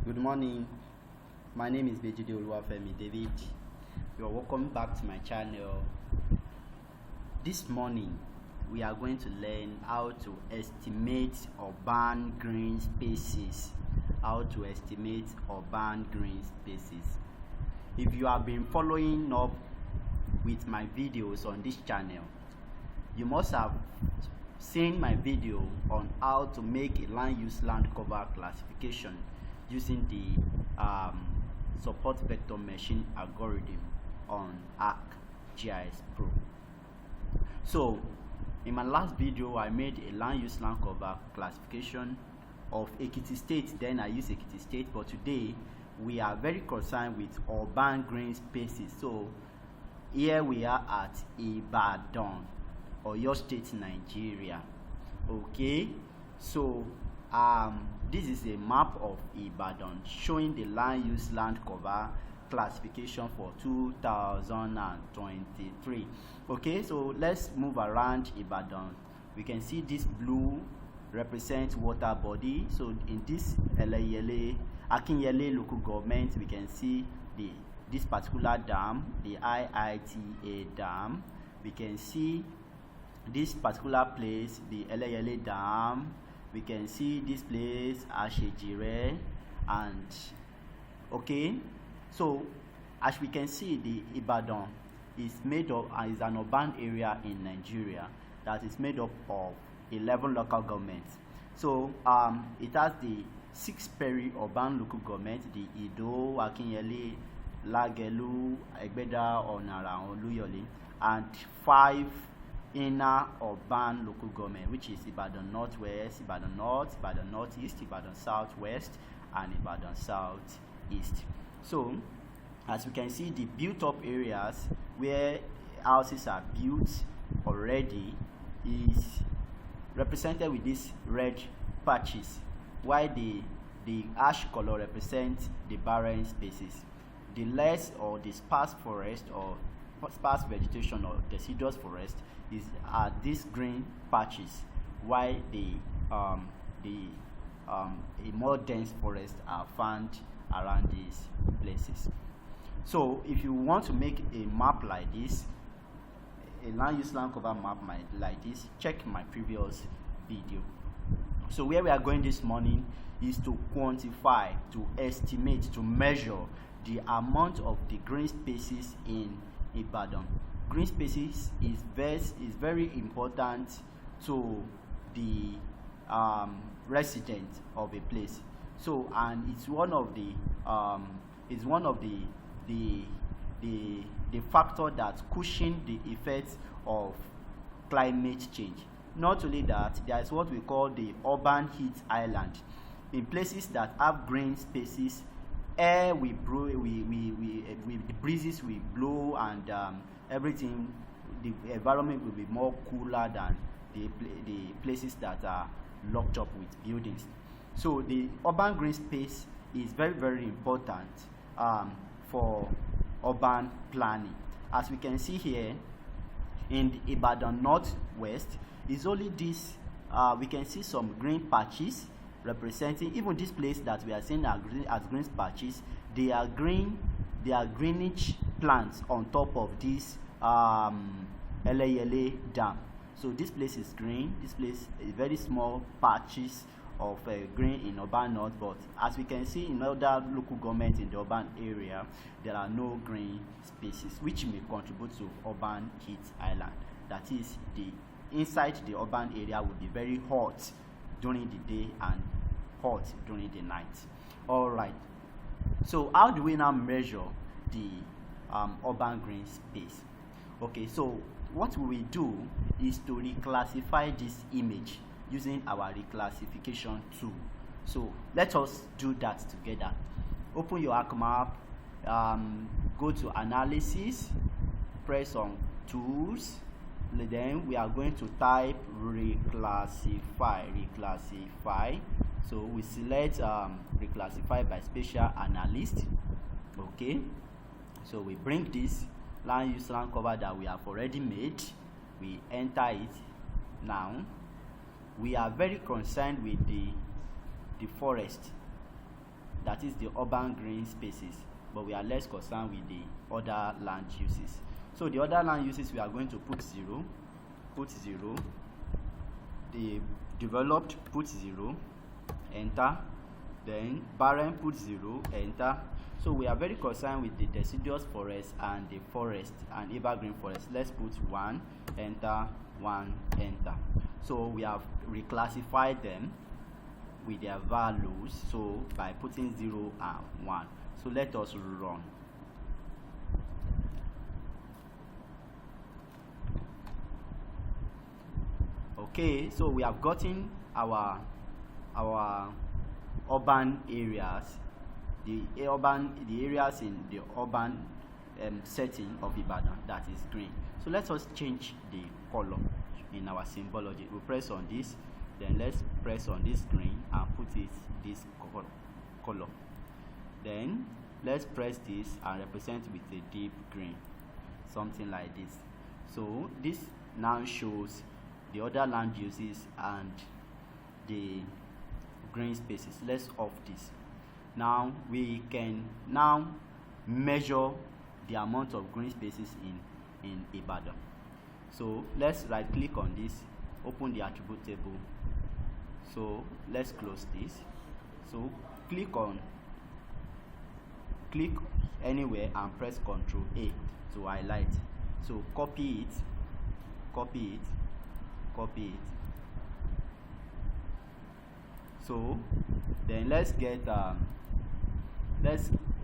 Good morning. My name is Bejide Oluwafemi David. You are welcome back to my channel. This morning, we are going to learn how to estimate urban green spaces. How to estimate urban green spaces. If you have been following up with my videos on this channel, you must have seen my video on how to make a land use land cover classification using the support vector meshing algorithm on ArcGIS Pro. So in my last video, I made a land use land cover classification of Ekiti State. Then I used Ekiti State, but today we are very concerned with urban green spaces. So here we are at Ibadan, Oyo State, Nigeria. Okay, so this is a map of Ibadan showing the land use land cover classification for 2023. Okay, so let's move around Ibadan. We can see this blue represents water body. So in this Akinyele local government, we can see this particular dam, the IITA dam. We can see this particular place, the Eleyele dam. We can see this place, Ashejire, and okay. So as we can see, the Ibadan is made up is an urban area in Nigeria that is made up of 11 local governments. So it has the 6 peri-urban local governments: the Ido, Akinyele, Lagelu, Egbeda, Onara, Oluyole, and 5 inner urban local government, which is Ibadan Northwest, Ibadan North, Ibadan Northeast, Ibadan Southwest, and Ibadan Southeast. So as we can see, the built up areas where houses are built already is represented with these red patches, while the ash color represents the barren spaces. The less or the sparse forest or sparse vegetation or deciduous forest are these green patches, while a more dense forest are found around these places. So if you want to make a map like this, a land use land cover map like this, check my previous video. So where we are going this morning is to quantify, to estimate, to measure the amount of the green spaces in Ibadan. Green spaces is very important to the resident of a place. So, and it's one of the factor that cushion the effects of climate change. Not only that, there is what we call the urban heat island. In places that have green spaces, air will blow, the breezes will blow, and everything, the environment will be more cooler than the places that are locked up with buildings. So the urban green space is very important for urban planning. As we can see here in the Ibadan Northwest, is only this we can see some green patches representing even this place that we are seeing as green patches. They are greenish plants on top of this Eleyele dam. So this place is green. This place is very small patches of green in urban north, but as we can see in other local governments in the urban area, there are no green spaces, which may contribute to urban heat island. That is, the inside the urban area will be very hot during the day and hot during the night. All right, so how do we now measure the urban green space? Okay, so what we do is to reclassify this image using our reclassification tool. So let us do that together. Open your ArcMap, go to analysis, press on tools, then we are going to type reclassify. So we select reclassify by spatial analyst. Okay, so we bring this land use land cover that we have already made, we enter it. Now we are very concerned with the forest that is the urban green spaces, but we are less concerned with the other land uses. So the other land uses, we are going to put 0, the developed, put 0, enter, then barren, put 0, enter. So we are very concerned with the deciduous forest and the forest and evergreen forest. Let's put 1, enter, 1, enter. So we have reclassified them with their values, so by putting 0 and 1. So let us run. Okay, so we have gotten our urban areas, the areas in the urban setting of Ibadan that is green. So let us change the color in our symbology. We press on this, then let's press on this green and put it this color. Then let's press this and represent with a deep green, something like this. So this now shows the other land uses and the green spaces. Let's off this. Now we can now measure the amount of green spaces in Ibadan. So let's right click on this, open the attribute table. So let's close this. So click anywhere and press Ctrl A to highlight. So copy it. So then let's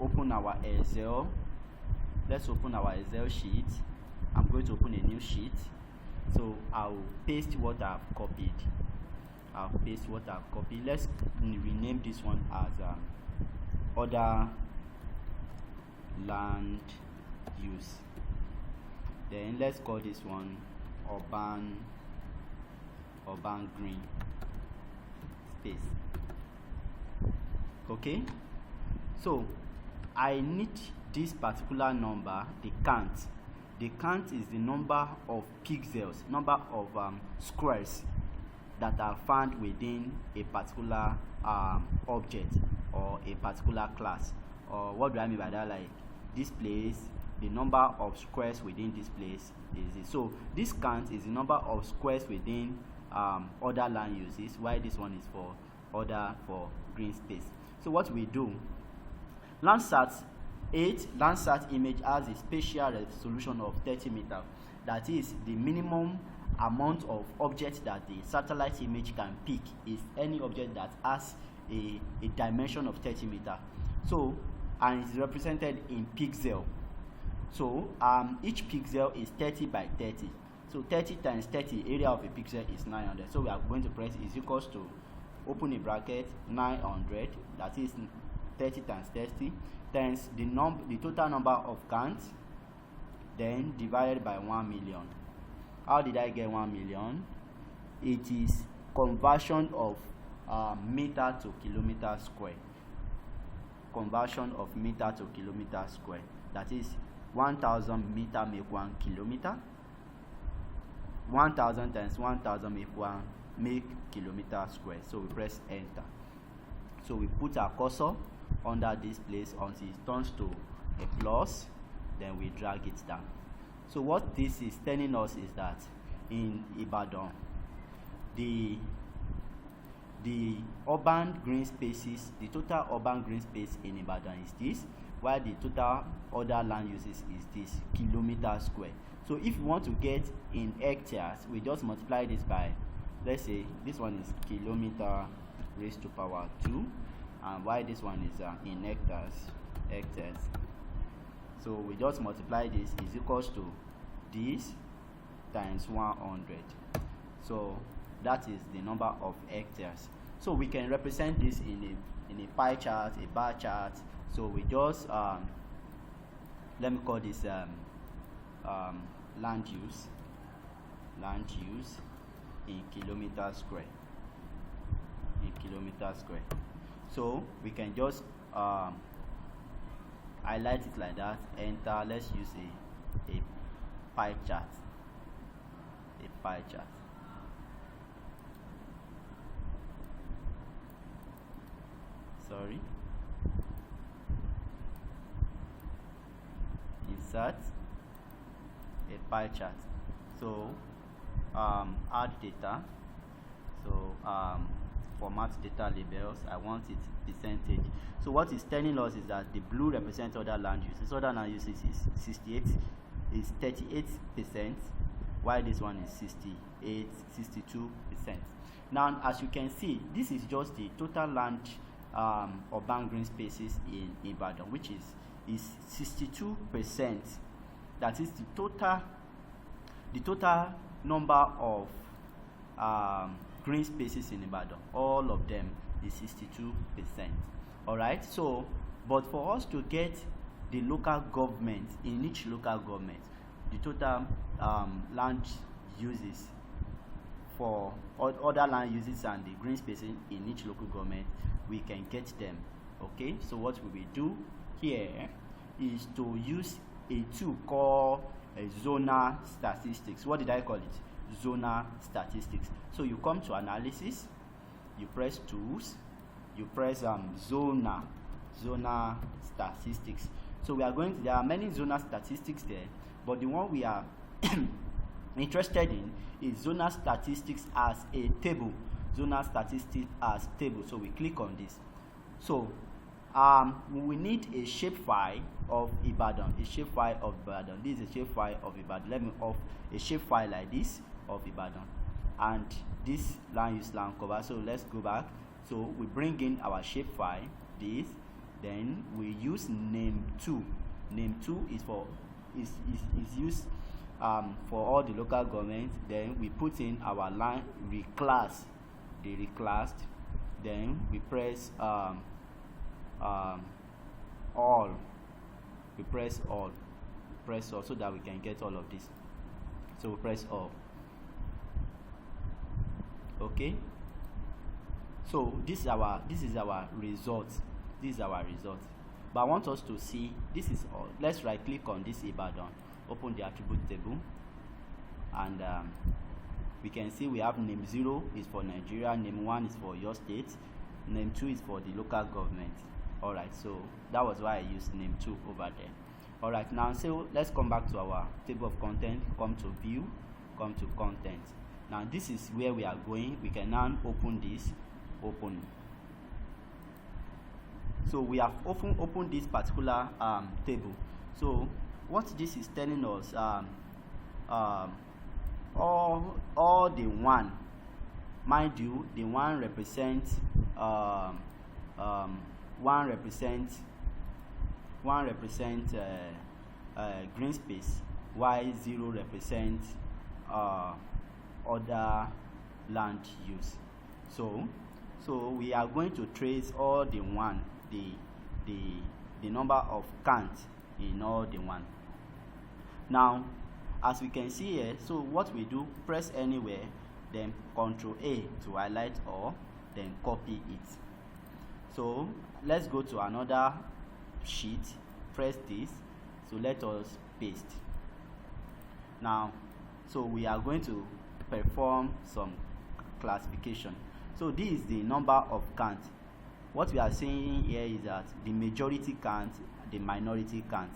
open our Excel. Let's open our Excel sheet. I'm going to open a new sheet. So I'll paste what I've copied. Let's rename this one as other land use. Then let's call this one urban green space. Okay, so I need this particular number, the count. The count is the number of pixels, number of squares that are found within a particular object or a particular class. Or what do I mean by that? Like this place, the number of squares within this place is it. So this count is the number of squares within other land uses, while this one is for green space. So what we do, Landsat image has a spatial resolution of 30 meters. That is the minimum amount of objects that the satellite image can pick is any object that has a dimension of 30 meters. So and it's represented in pixel. So each pixel is 30 by 30. So 30 times 30, area of a pixel is 900. So we are going to press is equals to, open a bracket, 900, that is 30 times 30, times the total number of counts, then divided by 1 million. How did I get 1 million? It is conversion of meter to kilometer square. Conversion of meter to kilometer square. That is 1,000 meter make 1 kilometer. 1,000 times 1,000 make kilometer square. So we press enter. So we put our cursor under this place until it turns to a plus, then we drag it down. So what this is telling us is that in Ibadan, the urban green spaces, the total urban green space in Ibadan is this, while the total other land uses is this kilometer square. So if you want to get in hectares, we just multiply this by, let's say this one is kilometer raised to power 2, and while this one is in hectares. So we just multiply this is equals to this times 100. So that is the number of hectares. So we can represent this in a pie chart, a bar chart. So we just let me call this land use in kilometer square. So we can just highlight it like that, enter. Let's use a pie chart. Sorry. insert a pie chart. So add data. So format data labels. I want it percentage. So what it's telling us is that the blue represents other land uses. Other land uses is 38%, while this one is 62%. Now, as you can see, this is just the total land urban green spaces in Ibadan, which is 62%. That is the total number of green spaces in Ibadan. All of them is 62%. All right. So, but for us to get the local government, in each local government, the total land uses for other land uses and the green spaces in each local government, we can get them. Okay. So what we will do here is to use a tool called zonal statistics. What did I call it? Zonal statistics. So you come to analysis, you press tools, you press zonal statistics. So we are going to, there are many zonal statistics there, but the one we are interested in is zonal statistics as a table. Zonal statistics as table. So we click on this. So we need a shapefile of Ibadan. A shapefile of Ibadan. This is a shapefile of Ibadan. Let me off a shapefile like this of Ibadan, and this land use land cover. So let's go back. So we bring in our shapefile. This, then we use name2. Name2 is for is used for all the local governments. Then we put in our line reclass, the reclassed. Then we press all. We press all so that we can get all of this. So we press all. Okay. So this is our result. This is our result. But I want us to see this is all. Let's right click on this Ibadan, open the attribute table, and we can see we have name 0 is for Nigeria, name 1 is for your state, name 2 is for the local government. All right, so that was why I used name 2 over there. All right, now so let's come back to our table of content, come to view, come to content. Now this is where we are going. We can now open this, open. So we have opened this particular table. So what this is telling us, all the one, mind you, the one represents green space, while 0 represents other land use. So we are going to trace all the one, the number of counts in all the one. Now, as we can see here, so what we do, press anywhere, then Ctrl A to highlight all, then copy it. So let's go to another sheet, press this, so let us paste. Now, so we are going to perform some classification. So this is the number of counts. What we are saying here is that the majority count, the minority count.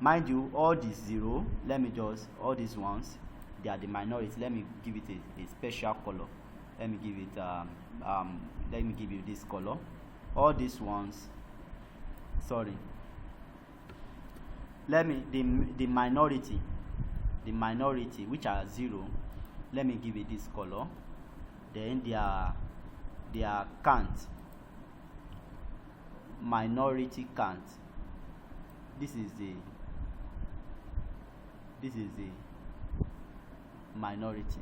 Mind you, all these 0, let me just, all these ones, they are the minority. Let me give it a special color. Let me give it let me give you this color. All these ones, sorry, let me the minority which are 0, let me give it this color. Then their count, minority count, this is the minority.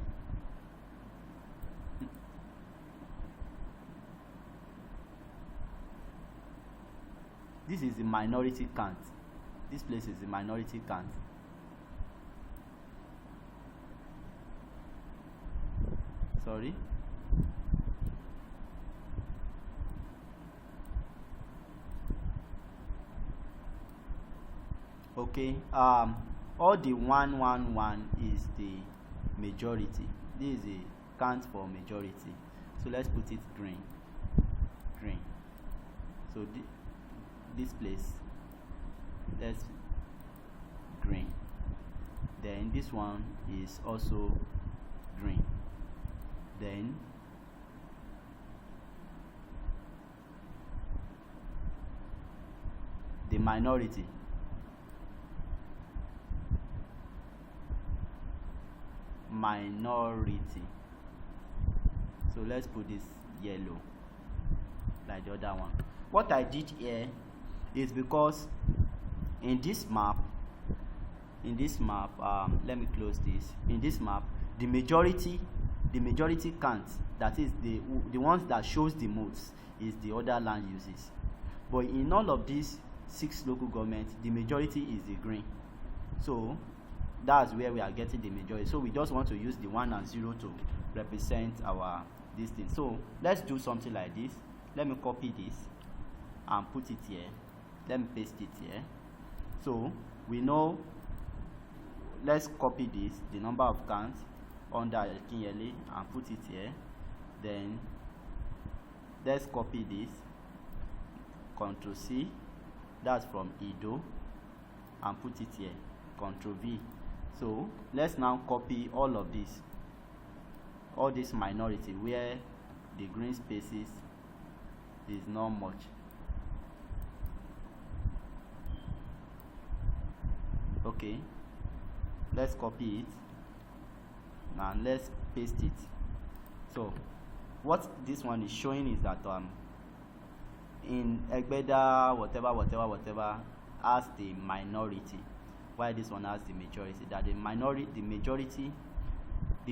This is the minority count. This place is the minority count. Sorry. Okay. All the 111 is the majority. This is the count for majority. So let's put it green. So this place, let's green. Then this one is also green. Then the minority, so let's put this yellow like the other one. What I did here is because in this map, let me close this. In this map, the majority count, that is the ones that shows the most, is the other land uses. But in all of these 6 local governments, the majority is the green. So that's where we are getting the majority. So we just want to use the 1 and 0 to represent our this thing. So let's do something like this. Let me copy this and put it here. Let me paste it here. So we know, let's copy this, the number of counts under Akinyele, and put it here. Then let's copy this, Ctrl C, that's from Edo, and put it here, Ctrl V. So let's now copy all of this, all this minority where the green spaces is not much. Okay, let's copy it and let's paste it. So what this one is showing is that in Egbeda whatever has the minority, while this one has the majority. That the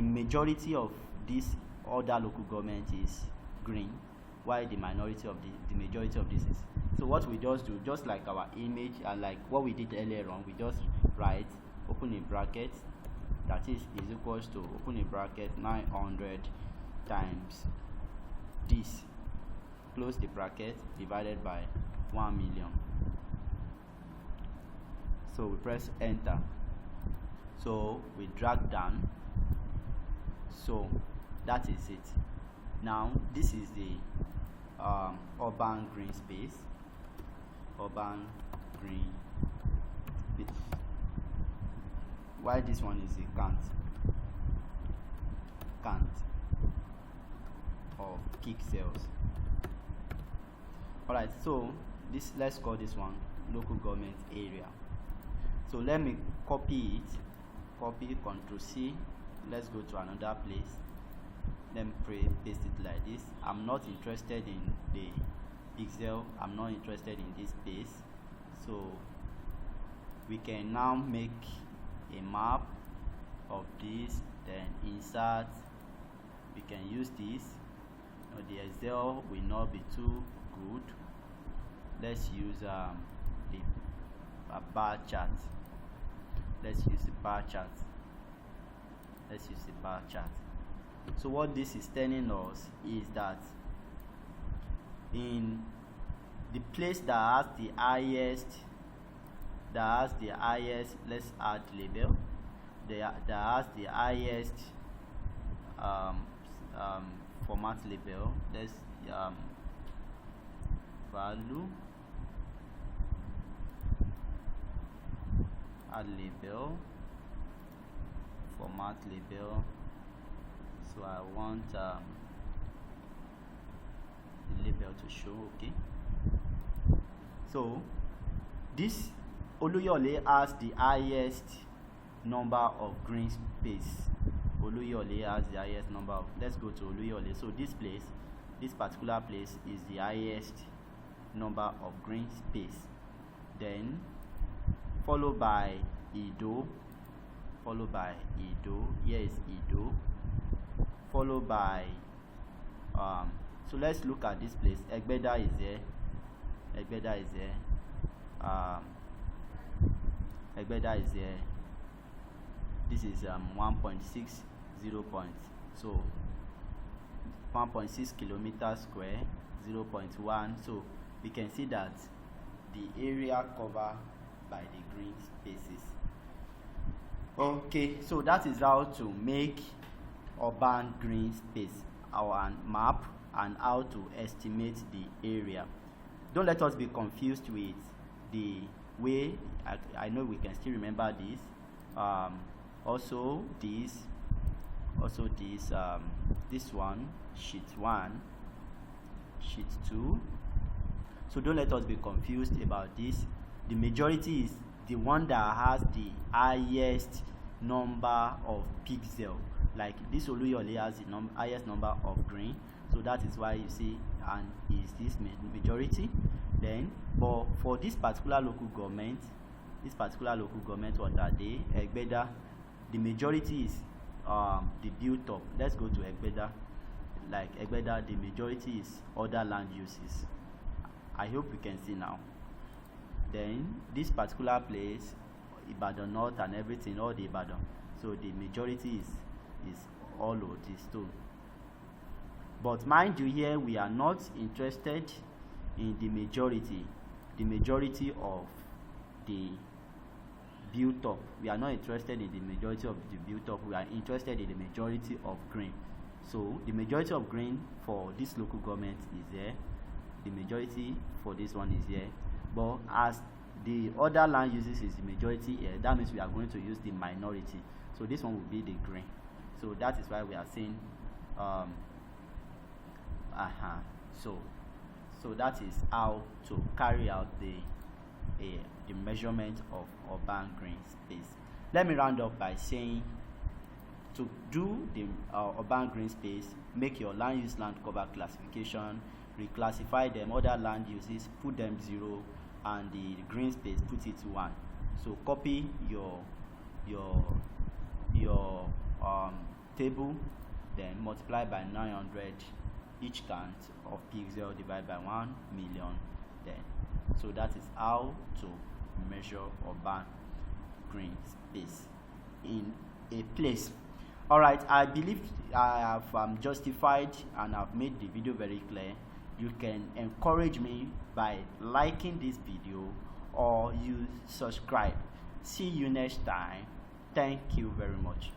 majority of this other local government is green, while the minority of the majority of this is. So what we just do, just like our image and like what we did earlier on, we just write, open a bracket, that is equals to, open a bracket, 900 times this, close the bracket, divided by 1 million. So we press enter. So we drag down. So that is it. Now this is the urban green space. Urban green space. Why this one is a count of pixels. Alright, so this, let's call this one local government area. So let me copy it, Ctrl C, let's go to another place, let me paste it like this. I'm not interested in the pixel, I'm not interested in this space. So we can now make a map of this, then insert, we can use this. The Excel will not be too good. Let's use a bar chart. Let's use a bar chart. So what this is telling us is that in the place that has the highest, let's add label, that has the highest format label, let's value, add label, format label. So I want the label to show. Okay, so this Oluyole has the highest number of green space. Oluyole has the highest number of, let's go to Oluyole. So this place, this particular place is the highest number of green space. Then followed by Edo, here is Edo, followed by so let's look at this place. Egbeda is there, Egbeda is there, this is 1.60 points, so 1.6 kilometers square, 0.1. so we can see that the area covered by the green spaces. Okay, so that is how to make urban green space, our map, and how to estimate the area. Don't let us be confused with the way. I know we can still remember this. Also this one, sheet 1, sheet 2. So don't let us be confused about this. The majority is the one that has the highest number of pixel. Like this Oluyole has the highest number of green, so that is why you see, and is this majority. Then for this particular local government, what are they? Egbeda, the majority is the built up. Let's go to Egbeda. Like Egbeda, the majority is other land uses. I hope you can see now. Then this particular place, Ibadan North and everything, all the Ibadan. So the majority is all of this stone. But mind you, here we are not interested in the majority of the built up. We are not interested in the majority of the built up. We are interested in the majority of green. So the majority of green for this local government is there. The majority for this one is here. But as the other land uses is the majority here, that means we are going to use the minority. So this one will be the green. So that is why we are saying so that is how to carry out the measurement of urban green space. Let me round up by saying, to do the urban green space, make your land use land cover classification, reclassify them, other land uses, put them 0, and the green space put it 1. So copy your table, then multiply by 900 each count of pixel, divide by 1 million. Then so that is how to measure urban green space in a place. All right, I believe I have justified and I've made the video very clear. You can encourage me by liking this video or you subscribe. See you next time. Thank you very much.